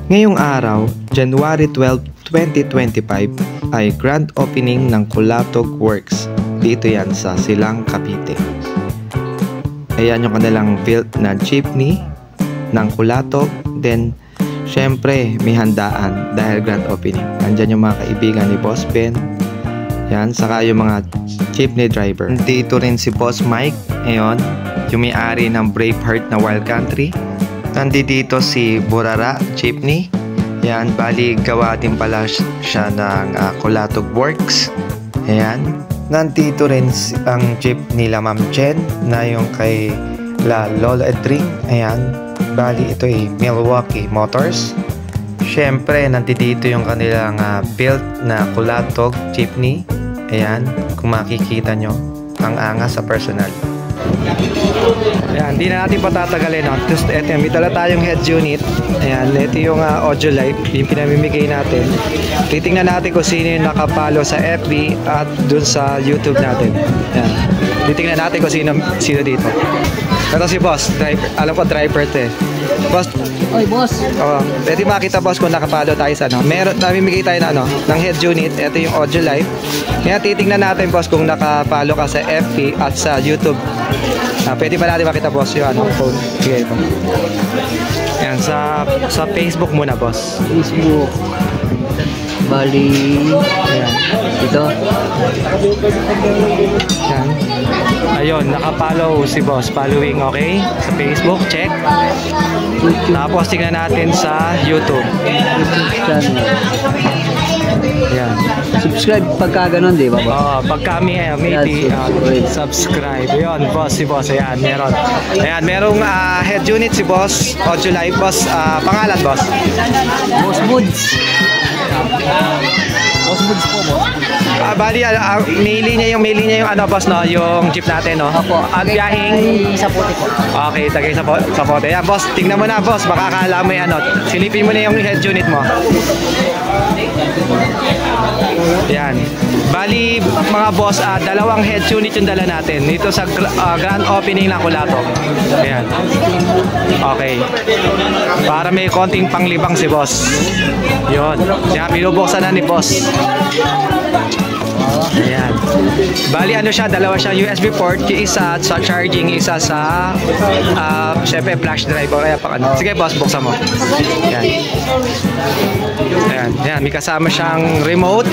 Ngayong araw, January 12, 2025 ay grand opening ng Kulatog Works. Dito yan sa Silang, Cavite. Ayan yung kanilang built na jeepney ng Kulatog. Then, syempre, may handaan dahil grand opening. Nandyan yung mga kaibigan ni Boss Ben. Yan, saka yung mga jeepney driver. Dito rin si Boss Mike. Ayan, yung may-ari ng Braveheart na Wild Country. Nandito si Burara Jeepney. Yan, bali gawa din pala siya ng Kulatog Works. Ayan. Nandito rin ang jeep nila Ma'am Jen na yung kay Lola Edring. Ayan. Bali ito ay Milwaukee Motors. Siyempre, nandito yung kanilang built na Kulatog Jeepney. Ayan. Kung makikita nyo, ang angas sa personal. Ayan, hindi na natin patatagalin, no? Just, eto, may dala tayong head unit. Ayan, ito yung audio light, yung pinamimigay natin. Titingnan natin kung sino yung nakapalo sa FB at dun sa YouTube natin. Ayan, titingnan natin kung sino dito. Ito si Boss, driver, alam ko driver ito eh. Boss. Oy, Boss. Pwede makita, Boss, kung nakapalo tayo sa ano. Meron, namimigay tayo na, ng head unit. Ito yung audio light. Kaya titingnan natin, Boss, kung nakapalo ka sa FB at sa YouTube. Pwede pa natin makita, Boss, yung phone. Sige, ito. Yan, sa Facebook muna, Boss. Facebook. Bali. Ayan. Ito. Yan. Ayun, nakapollow si Boss. Following, okay? Sa Facebook, check. Tapos tingnan natin sa YouTube. YouTube channel. Yan. Subscribe pagka ganun, di ba, Boss? Pagka may subscribe. Ayun, Boss, si Boss. Ayan, meron. Ayan, merong head unit si Boss. Audio live, Boss. Pangalan, Boss? Boss Moods. Boss Moods po, Boss. Bali, mailing niya yung ano, Boss, no? Yung jeep natin, no? Opo. Biyahing sa puti po. Okay, tagay sa pote. Ayan, Boss, tingnan mo na, Boss. Baka akala mo yung ano. Silipin mo na yung head unit mo. Yan. Bali, mga Boss, dalawang head unit yung dala natin. Dito sa grand opening ng Kulatog. Ayan. Okay. Para may konting panglibang si Boss. Yun. Yan, binubuksan na ni Boss. Ayan. Bali, ano siya, dalawa siya USB port. Yung isa sa charging, isa sa syempre flash drive o kaya pang ano. Sige, Boss, buksan mo. Ayan. Ayan. Ayan, may kasama siyang remote.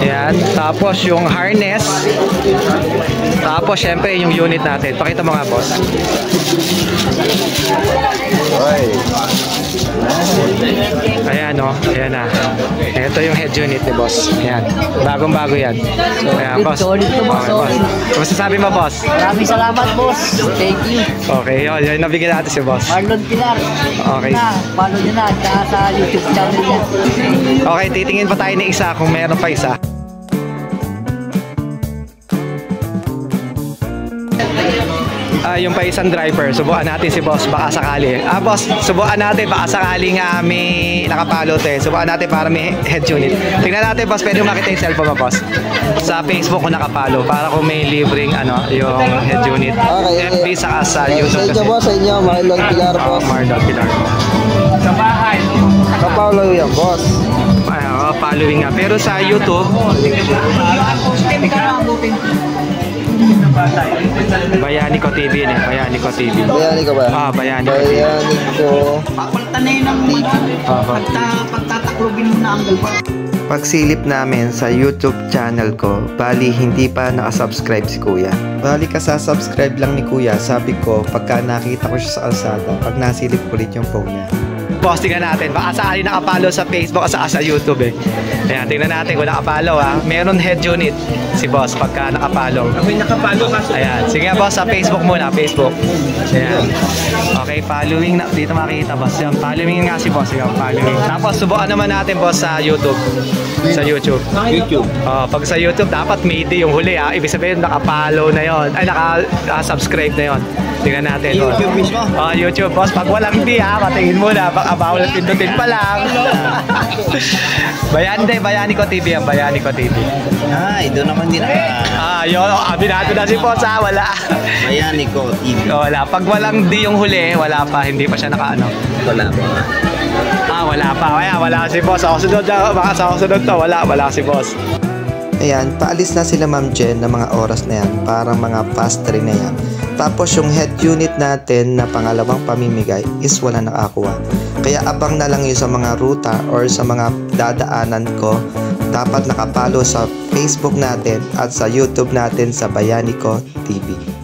Ayan. Tapos yung harness. Tapos syempre yung unit natin. Pakita mo nga, Boss. Ayan, o. Ayan na. Ito yung head unit ni Boss. Ayan. Bagong-bago yan. Ayan, Boss. Solid to, Boss. Kumusta sabi mo, Boss? Maraming salamat, Boss. Thank you. Okay, yun. Yun nabigyan natin si Boss. Marlon Pilar. Okay. Follow nyo na. Tsaka sa YouTube channel niya. Okay, titingin pa tayo ng isa kung meron pa isa. Yung pa isang driver, subukan natin si Boss, baka sakali. Boss, subukan natin, baka sakali nga may nakapalo to eh. Subukan natin para may head unit. Tingnan natin, Boss, pwede makita yung cellphone mo, Boss. Sa Facebook ko nakapalo, para kung may libreng yung head unit. Okay. FB saka sa YouTube kasi. Sa inyo, Boss, sa inyo, Marlon Pilar, Boss. Marlon Pilar. Sa bahay. Kapaulo yan, Boss. Following nga. Pero sa YouTube, Bayanico TV yun eh. Bayanico TV. Bayanico ba? Bayanico TV. Bayanico Papalitan na yun ang pagtataklubin mo na ang galpa. Pagsilip namin sa YouTube channel ko, bali hindi pa nakasubscribe si Kuya. Bali kasasubscribe lang ni Kuya, sabi ko pagka nakita ko siya sa kalsada, pag nasilip ulit yung phone niya. Boss, tingnan natin. Baka sakali nakapalo sa Facebook at sa YouTube eh. Ayan, tingnan natin kung nakapalo ha. Meron head unit si Boss pagka nakapalo. Ako'y nakapalo ka. Ayan, sige Boss, sa Facebook muna. Facebook. Ayan. Okay, following na. Dito makikita, Boss. Yan, following nga si Boss. Yan, following. Tapos subukan naman natin, Boss, sa YouTube. Sa YouTube. YouTube. Pag sa YouTube, dapat may yung huli ha. Ibig sabihin, nakapalo na yon. Ay, naka-subscribe na yon. Tingnan natin. YouTube mismo? YouTube, Boss. Pag walang di ha, patingin mo na. Baka bawal pindutin pa lang. Bayanico TV yan. Bayanico TV. Ito naman din. Yun. Abinado na si Boss ha. Wala. Bayanico TV. Wala. Pag walang di yung huli, wala pa. Hindi pa siya nakaano. Wala pa. Wala pa. Kaya wala si boss. Ako sunod na. Baka sa ako sunod to. Wala si boss. Ayan, paalis na sila Ma'am Jen ng mga oras na yan. Parang mga past 3 na yan. Tapos yung head unit natin na pangalawang pamimigay is wala nakakuha. Kaya abang na lang yun sa mga ruta or sa mga dadaanan ko. Dapat nakapalo sa Facebook natin at sa YouTube natin sa Bayani Ko TV.